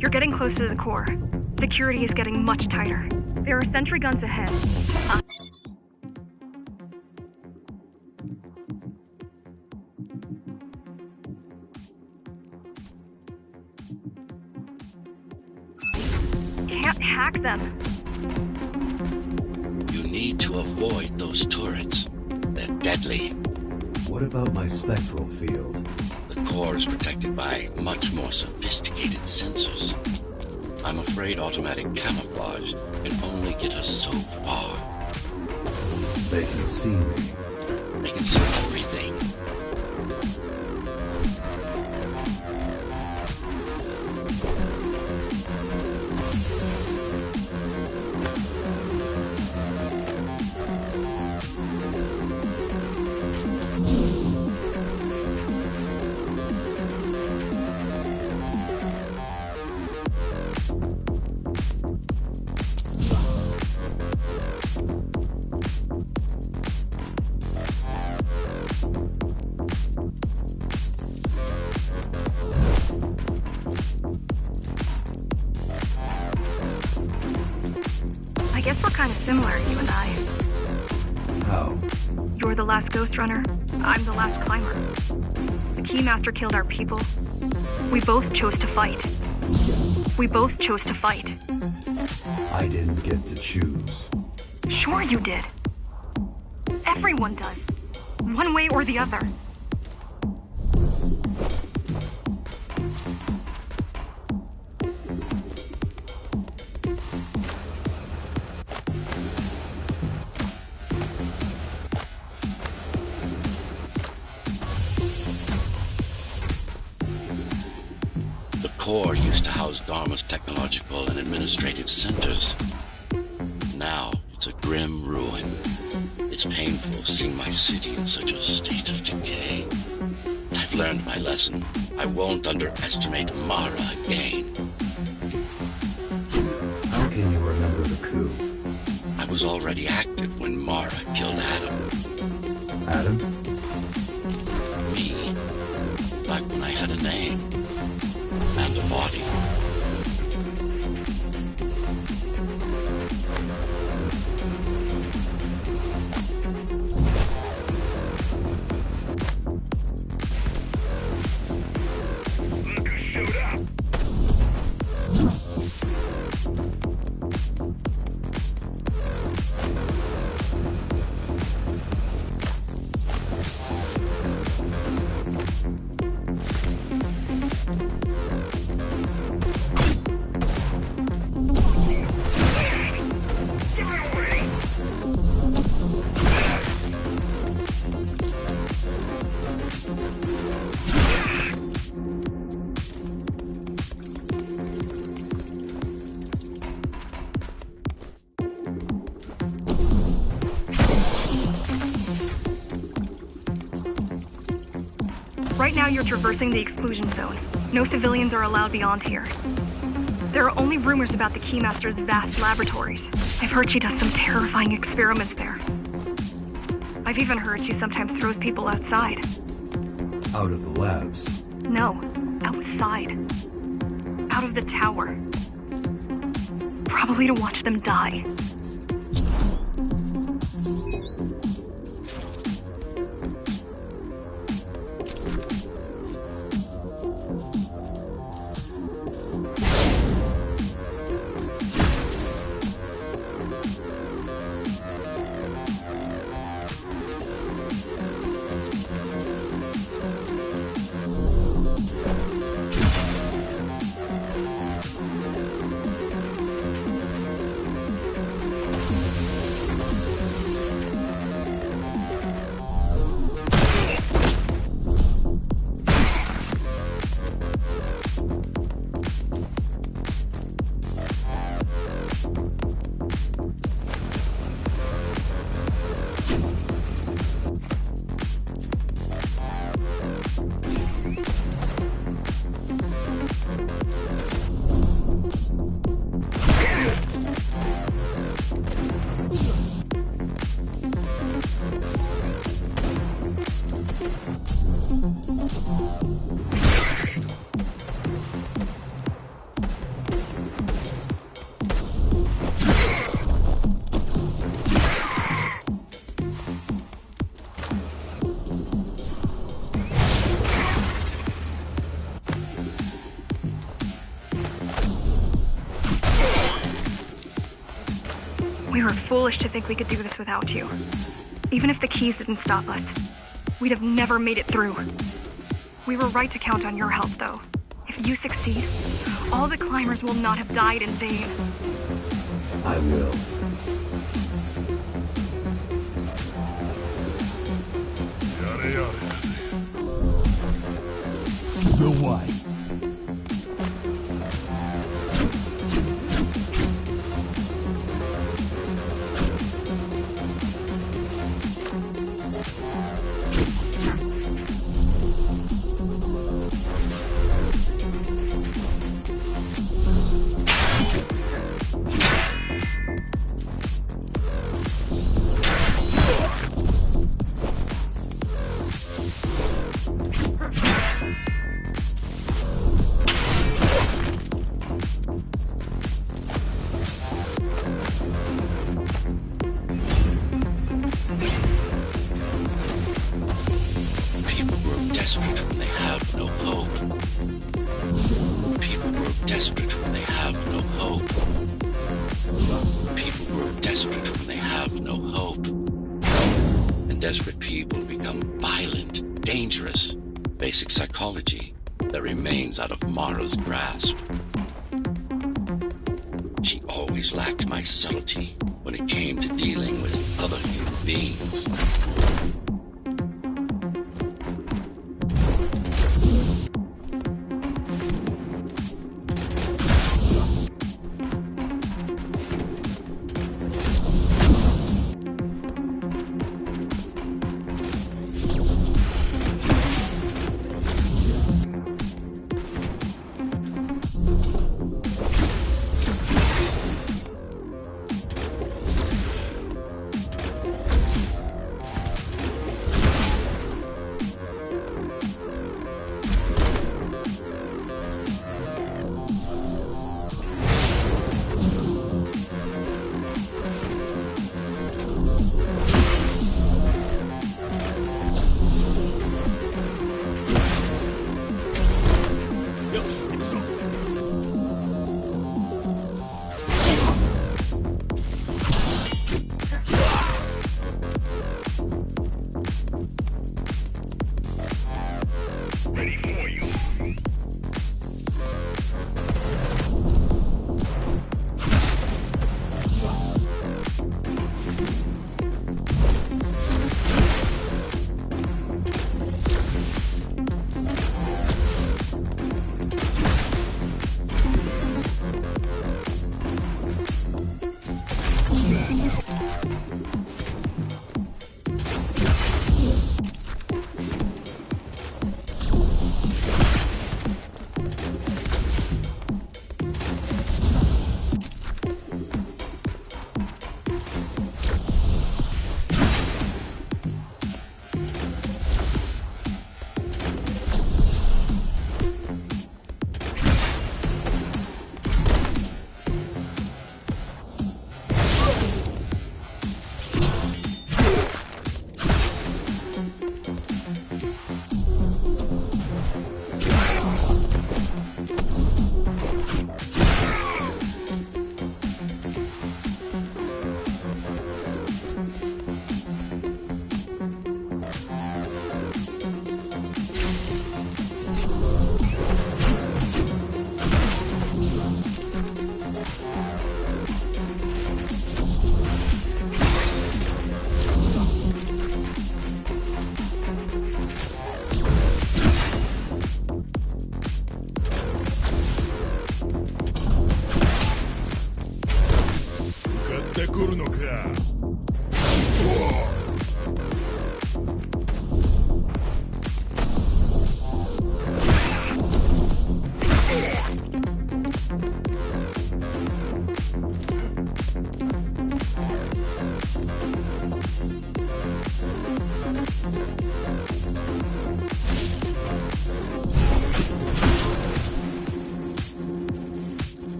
You're getting close to the core. Security is getting much tighter. There are sentry guns ahead. Can't hack them. You need to avoid those turrets. They're deadly. What about my spectral field? The core is protected by much more sophisticated sensors. I'm afraid automatic camouflage can only get us so far. They can see me. They can see everything. I guess we're kind of similar, you and I. How? You're the last Ghost Runner. I'm the last climber. The Keymaster killed our people. We both chose to fight. We both chose to fight. I didn't get to choose. Sure you did. Everyone does. One way or the other. The core used to house Dharma's technological and administrative centers. Now, it's a grim ruin. It's painful seeing my city in such a state of decay. I've learned my lesson. I won't underestimate Mara again. How can you remember the coup? I was already active when Mara killed Adam. Adam? Me. Back when I had a name. And a body. Look who showed up! Right now you're traversing the exclusion zone. No civilians are allowed beyond here. There are only rumors about the Keymaster's vast laboratories. I've heard she does some terrifying experiments there. I've even heard she sometimes throws people outside. Out of the labs? No, outside. Out of the tower. Probably to watch them die. We were foolish to think we could do this without you. Even if the keys didn't stop us, we'd have never made it through. We were right to count on your help, though. If you succeed, all the climbers will not have died in vain. I will. Yada yada, does it? No why. People grow desperate when they have no hope. People grow desperate when they have no hope. People grow desperate when they have no hope. And desperate people become violent, dangerous. Basic psychology that remains out of Mara's grasp. She always lacked my subtlety when it came to dealing with other human beings.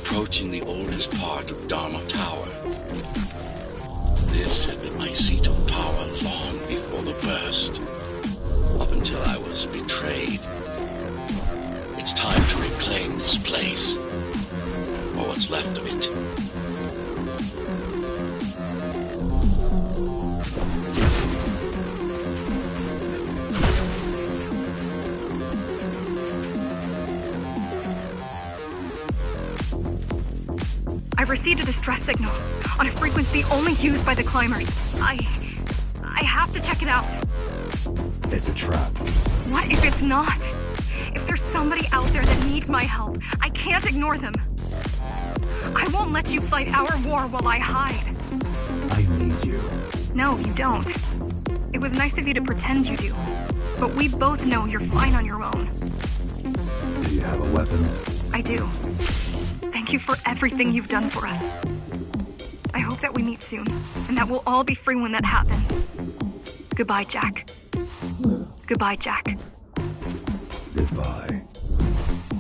approaching the oldest part of Dharma Tower. This had been my seat of power long before the burst, up until I was betrayed. It's time to reclaim this place, or what's left of it. I've received a distress signal on a frequency only used by the climbers. I have to check it out. It's a trap. What if it's not? If there's somebody out there that needs my help, I can't ignore them. I won't let you fight our war while I hide. I need you. No, you don't. It was nice of you to pretend you do. But we both know you're fine on your own. Do you have a weapon? I do. Thank you for everything you've done for us. I hope that we meet soon, and that we'll all be free when that happens. Goodbye, Jack. Goodbye, Jack. Goodbye.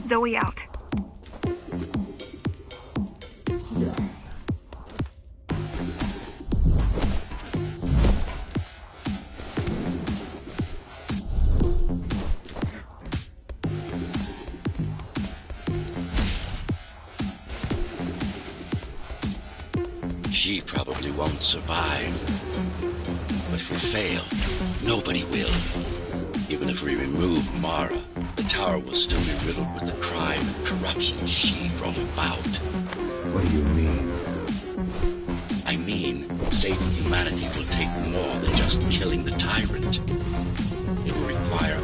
Zoe out. She probably won't survive. But if we fail, nobody will. Even if we remove Mara, the tower will still be riddled with the crime and corruption she brought about. What do you mean? I mean, saving humanity will take more than just killing the tyrant. It will require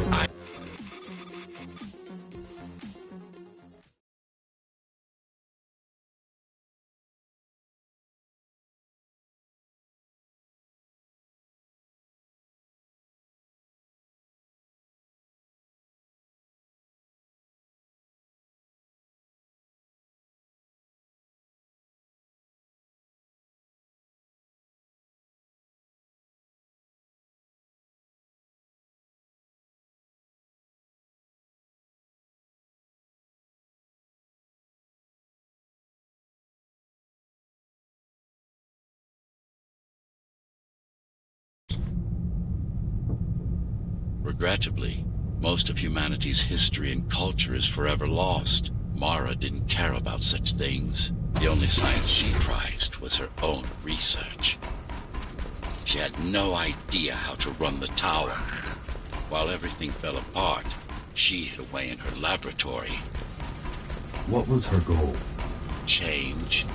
Regrettably, most of humanity's history and culture is forever lost. Mara didn't care about such things. The only science she prized was her own research. She had no idea how to run the tower. While everything fell apart, she hid away in her laboratory. What was her goal? Change.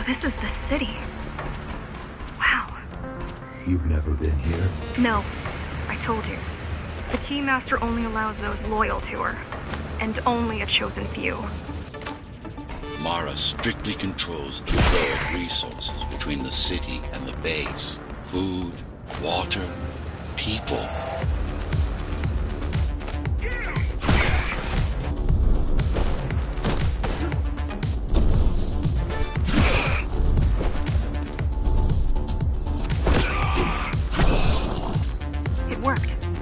This is the city. Wow. You've never been here? No, I told you. The Keymaster only allows those loyal to her, and only a chosen few. Mara strictly controls the flow of resources between the city and the base. Food, water, people.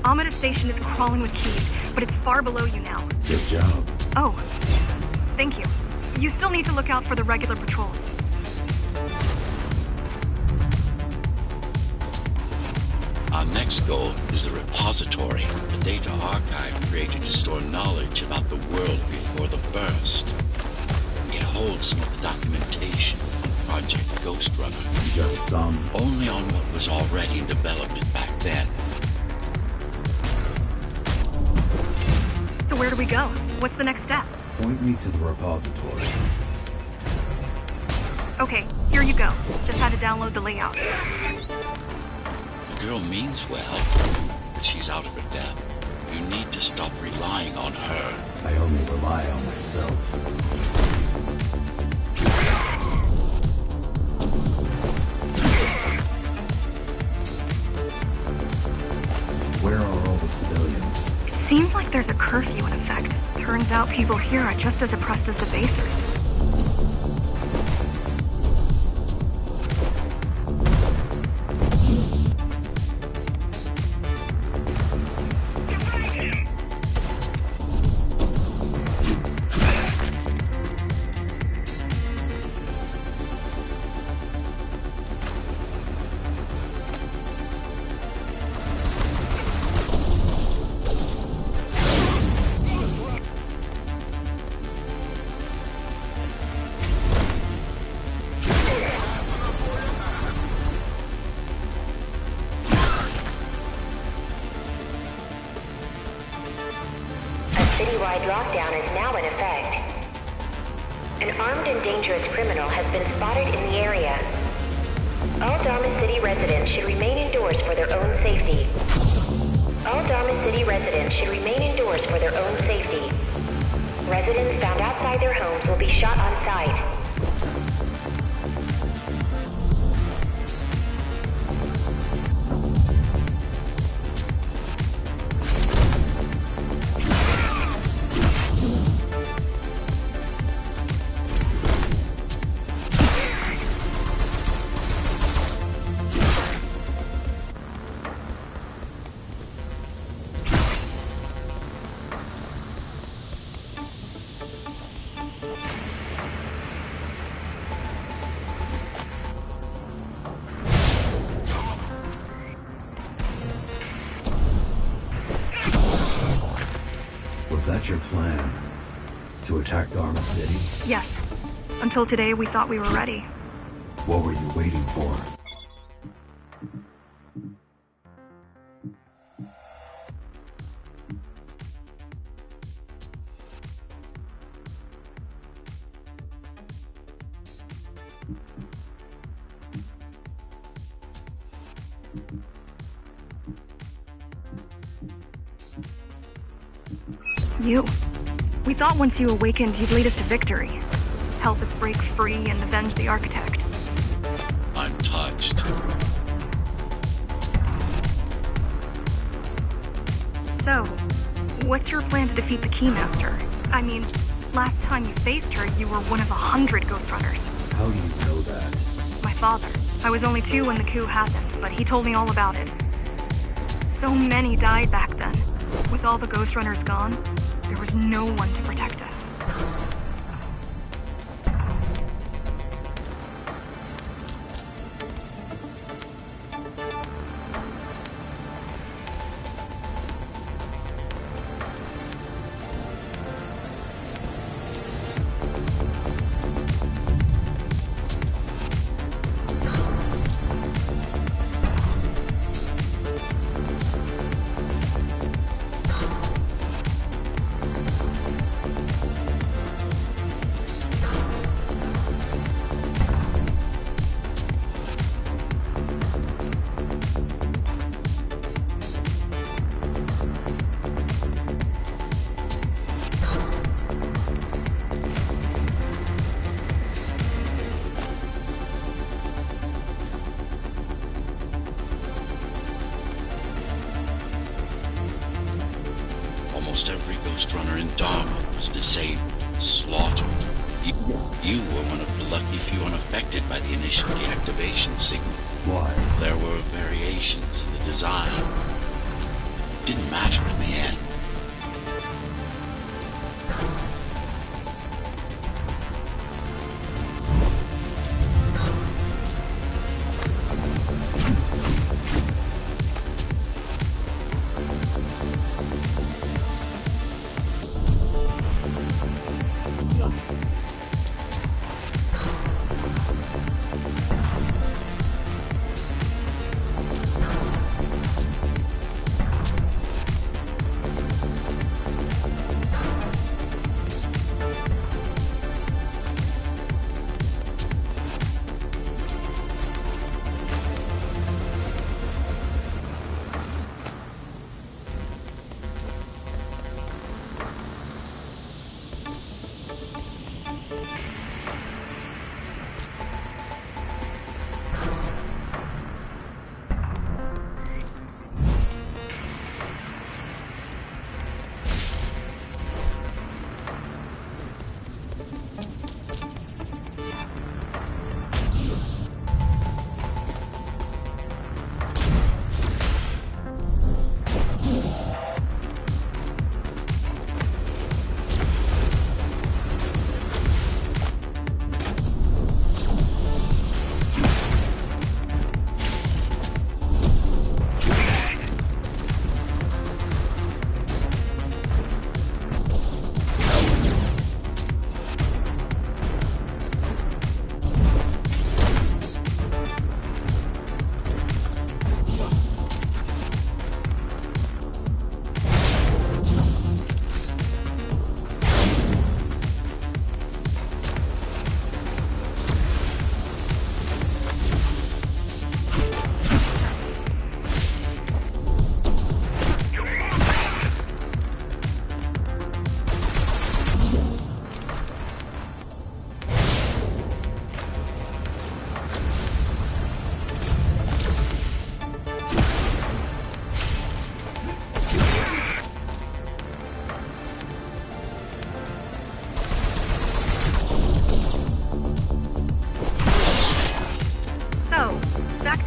Amida Station is crawling with keys, but it's far below you now. Good job. Oh, thank you. You still need to look out for the regular patrols. Our next goal is the repository, the data archive created to store knowledge about the world before the burst. It holds some of the documentation and Project Ghost Runner. Just some. Only on what was already in development back then. So where do we go? What's the next step? Point me to the repository. Okay, here you go. Just had to download the layout. The girl means well, but she's out of her depth. You need to stop relying on her. I only rely on myself. Where are all the civilians? Seems like there's a curfew in effect. Turns out people here are just as oppressed as the basers. Citywide lockdown is now in effect. An armed and dangerous criminal has been spotted in the area. All Dharma City residents should remain indoors for their own safety. All Dharma City residents should remain indoors for their own safety. Residents found outside their homes will be shot on sight. Was that your plan? To attack Dharma City? Yes. Until today, we thought we were ready. What were you waiting for? You. We thought once you awakened, you'd lead us to victory. Help us break free and avenge the Architect. I'm touched. So, what's your plan to defeat the Keymaster? I mean, last time you faced her, you were one of 100 Ghost Runners. How do you know that? My father. I was only 2 when the coup happened, but he told me all about it. So many died back then. With all the Ghost Runners gone, there was no one to protect us. Almost every Ghost Runner in Dharma was disabled, slaughtered. You were one of the lucky few unaffected by the initial deactivation signal. Why? There were variations in the design. Didn't matter in the end.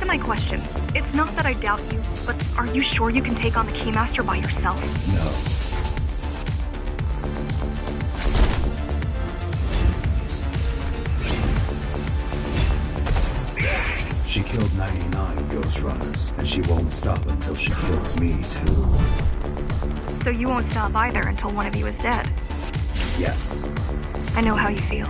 my question. It's not that I doubt you, but are you sure you can take on the Keymaster by yourself? No. She killed 99 Ghost Runners, and she won't stop until she kills me, too. So you won't stop either until one of you is dead? Yes. I know how you feel.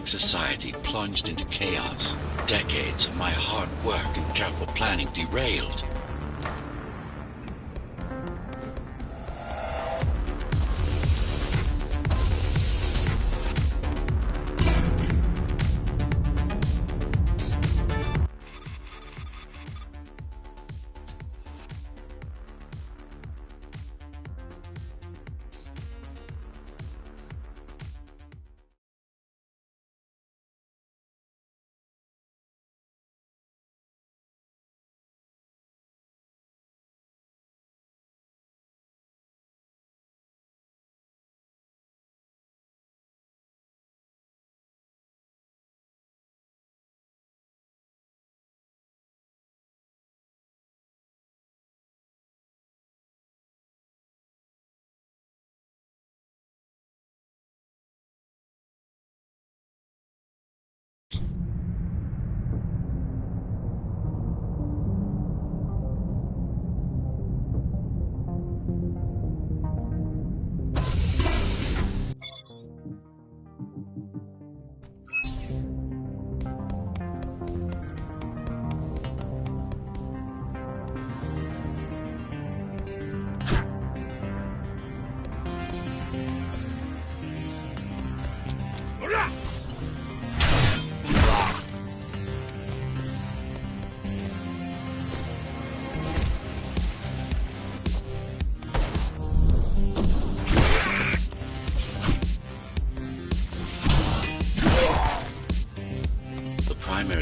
Society plunged into chaos. Decades of my hard work and careful planning derailed.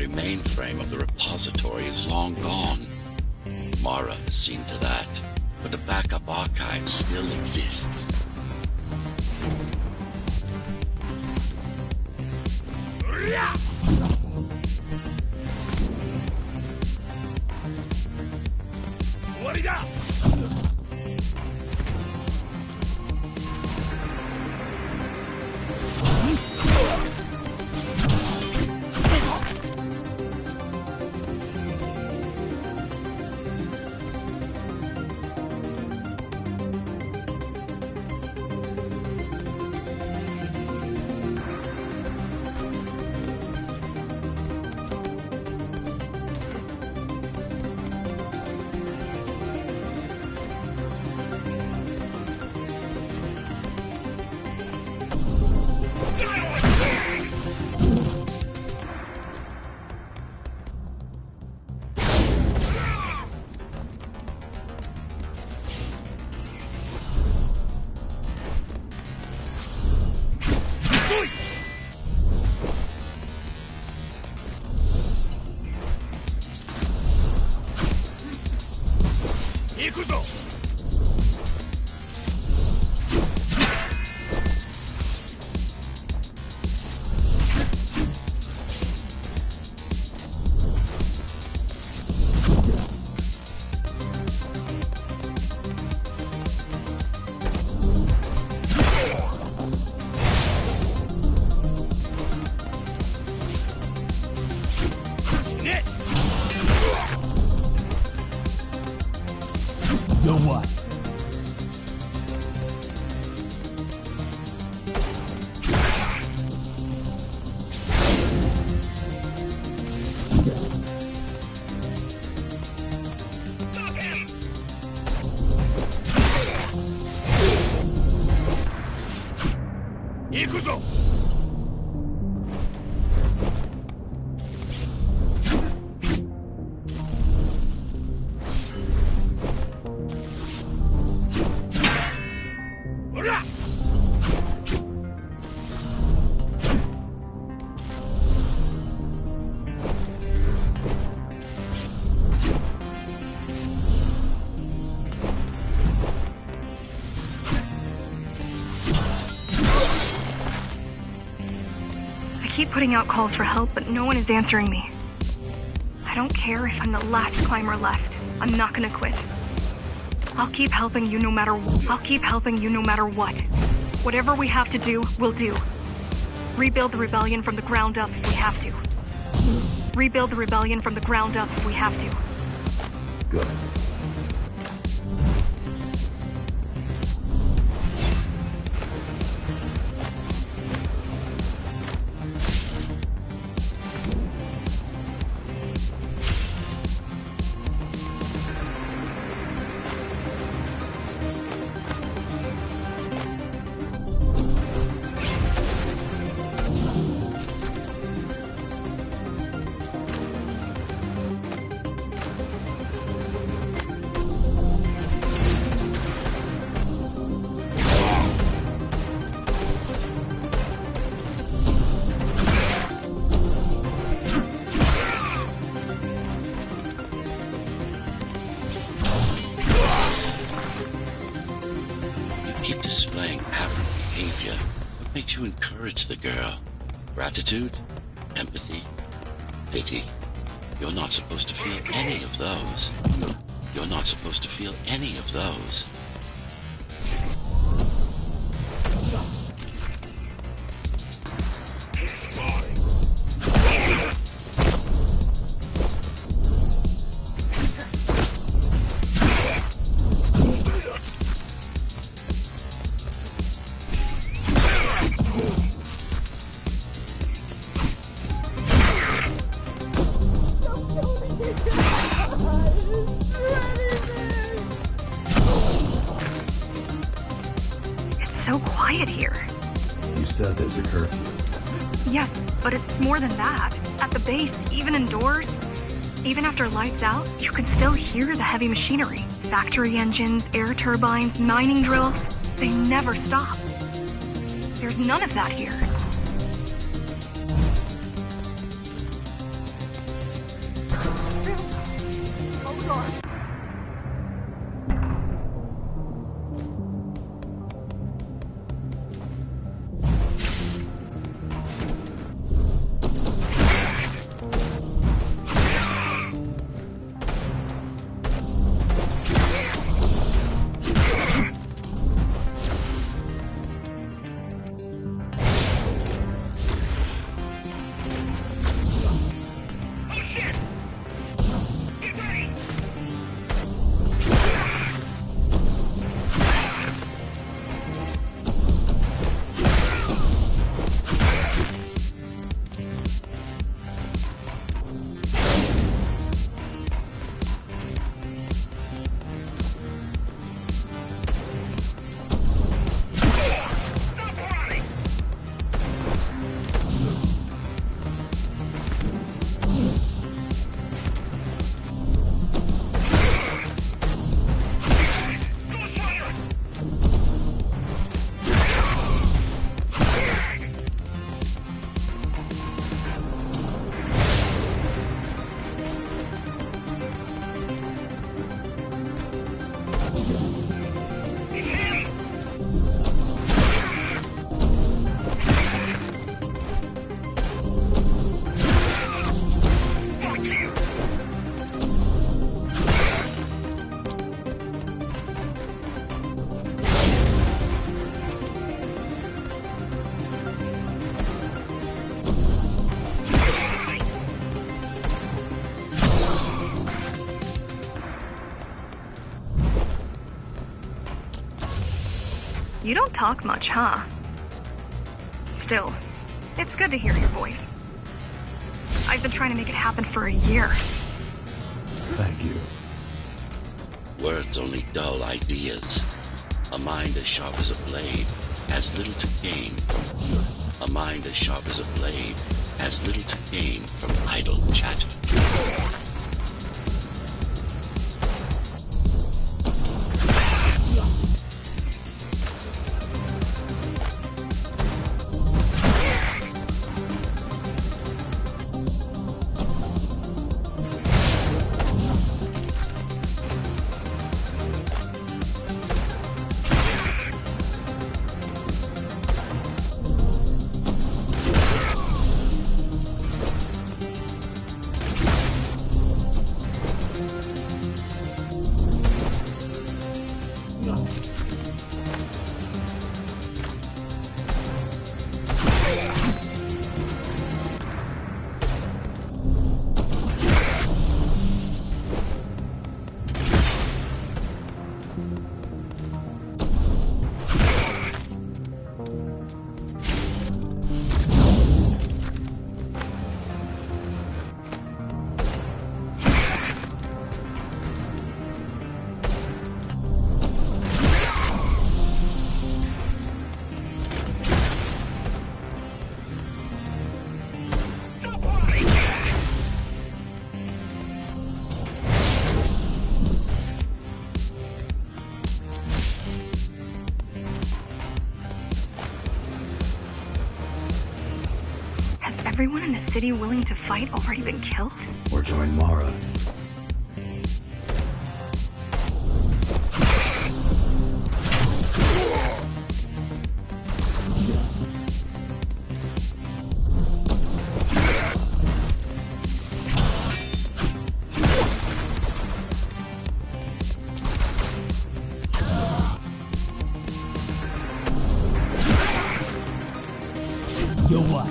Mainframe of the repository is long gone. Mara has seen to that, but the backup archive still exists. So what? I keep putting out calls for help, but no one is answering me. I don't care if I'm the last climber left. I'm not gonna quit. I'll keep helping you no matter what. I'll keep helping you no matter what. Whatever we have to do, we'll do. Rebuild the rebellion from the ground up if we have to. Rebuild the rebellion from the ground up if we have to. Good. Keep displaying aberrant behavior. What makes you encourage the girl? Gratitude? Empathy? Pity? You're not supposed to feel any of those. You're not supposed to feel any of those. So quiet here. You said there's a curfew. Yes, but it's more than that. At the base, even indoors, even after lights out, you can still hear the heavy machinery. Factory engines, air turbines, mining drills. They never stop. There's none of that here. You don't talk much, huh? Still, it's good to hear your voice. I've been trying to make it happen for a year. Thank you. Words only dull ideas. A mind as sharp as a blade has little to gain. A mind as sharp as a blade has little to gain from idle chatter. Everyone in the city willing to fight already been killed? Or join Mara. Yo, what?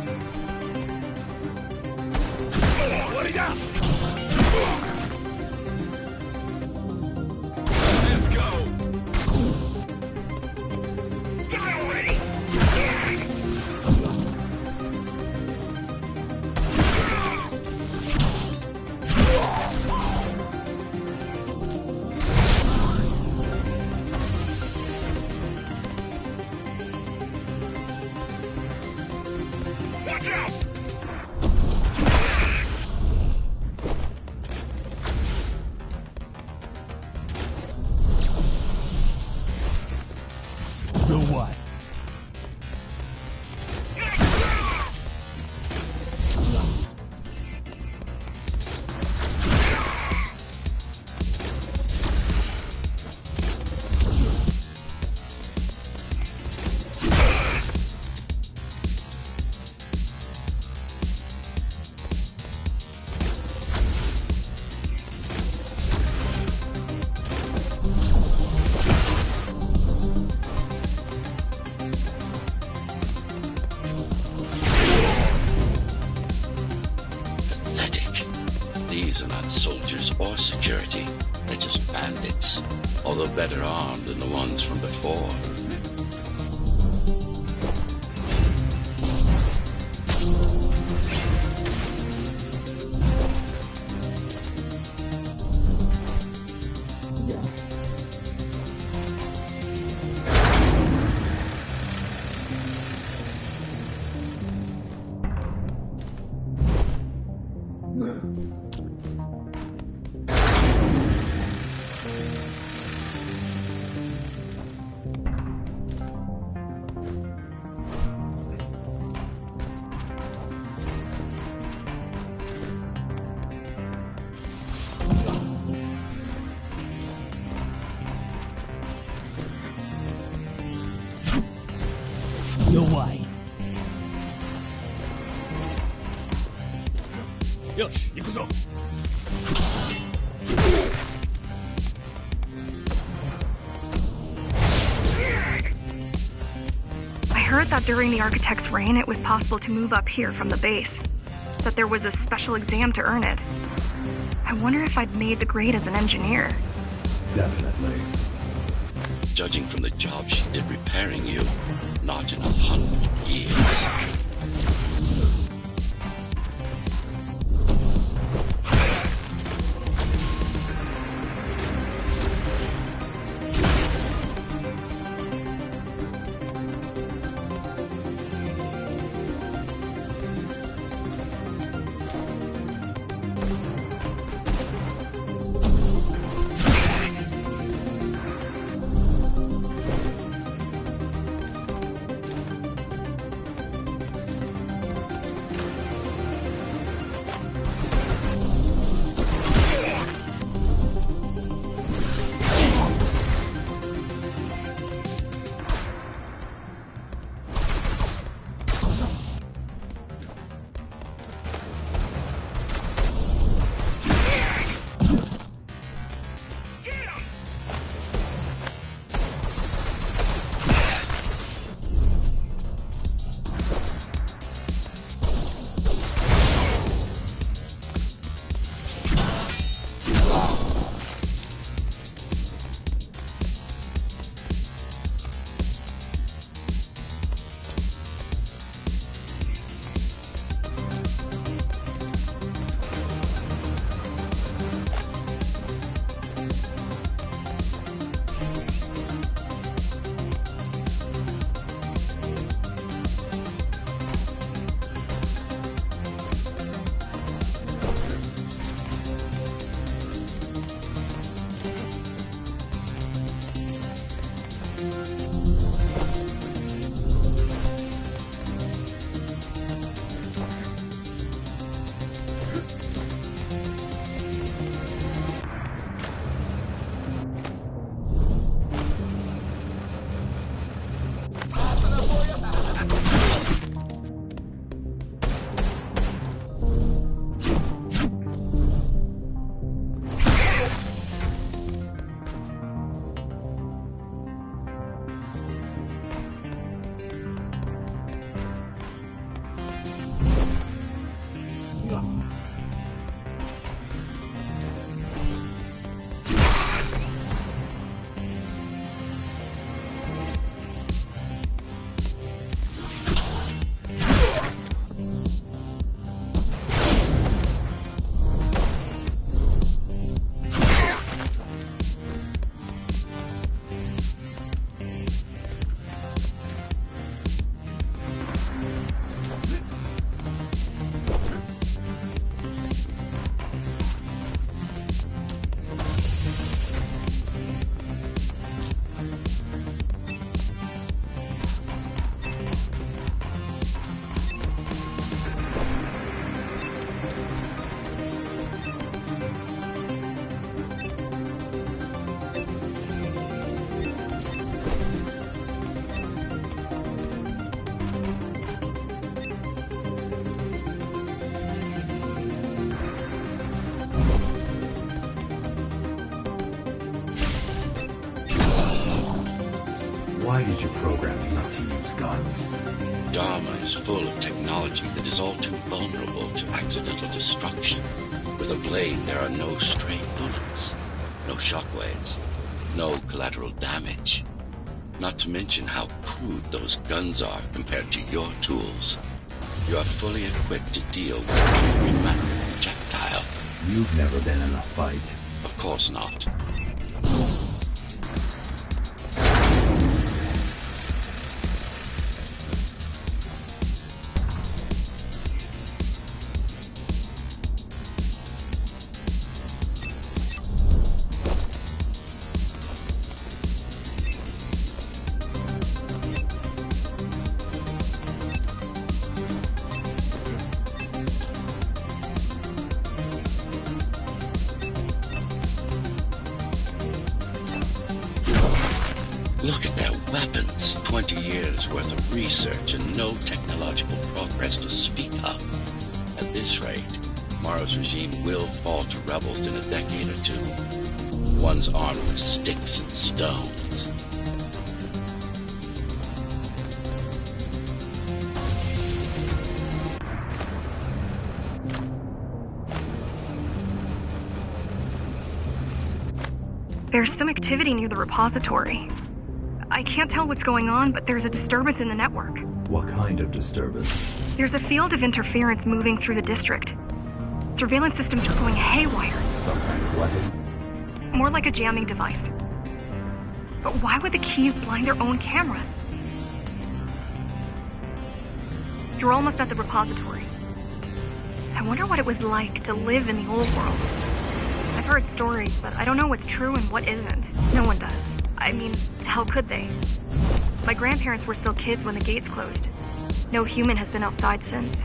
Yo, what? These are not soldiers or security. They're just bandits, although better armed than the ones from before. Your way. Yosh, 行くぞ. I heard that during the Architect's reign, it was possible to move up here from the base. That there was a special exam to earn it. I wonder if I'd made the grade as an engineer. Definitely. judging from the job she did repairing you, not in 100 years. Why did you program me not to use guns? Dharma is full of technology that is all too vulnerable to accidental destruction. With a blade, there are no stray bullets, no shockwaves, no collateral damage. Not to mention how crude those guns are compared to your tools. You are fully equipped to deal with every manner of projectile. You've never been in a fight. Of course not. Look at their weapons. 20 years worth of research and no technological progress to speak of. At this rate, Morrow's regime will fall to rebels in a decade or two. One's armed with sticks and stones. There's some activity near the repository. I can't tell what's going on, but there's a disturbance in the network. What kind of disturbance? There's a field of interference moving through the district. Surveillance systems are going haywire. Some kind of weapon? More like a jamming device. But why would the keys blind their own cameras? You're almost at the repository. I wonder what it was like to live in the old world. I've heard stories, but I don't know what's true and what isn't. No one does. I mean, how could they? My grandparents were still kids when the gates closed. No human has been outside since.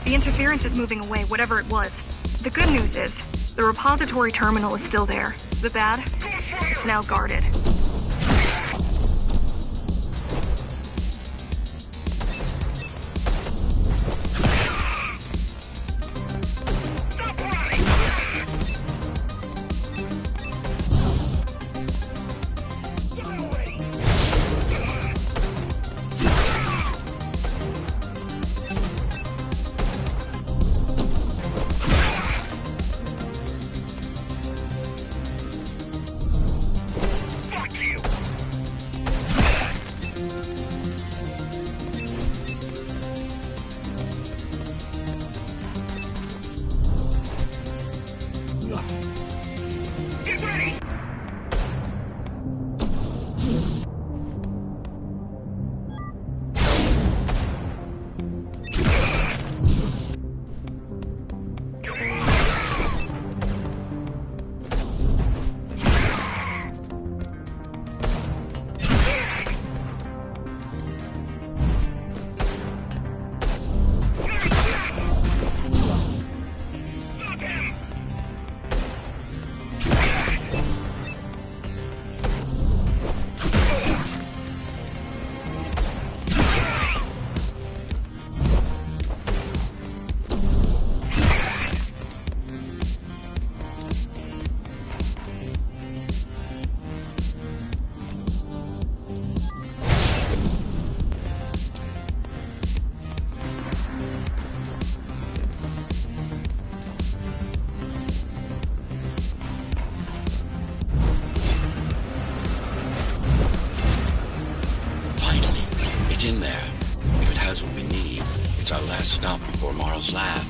The interference is moving away, whatever it was. The good news is, the repository terminal is still there. The bad? It's now guarded. In there. If it has what we need, it's our last stop before Morrow's lab.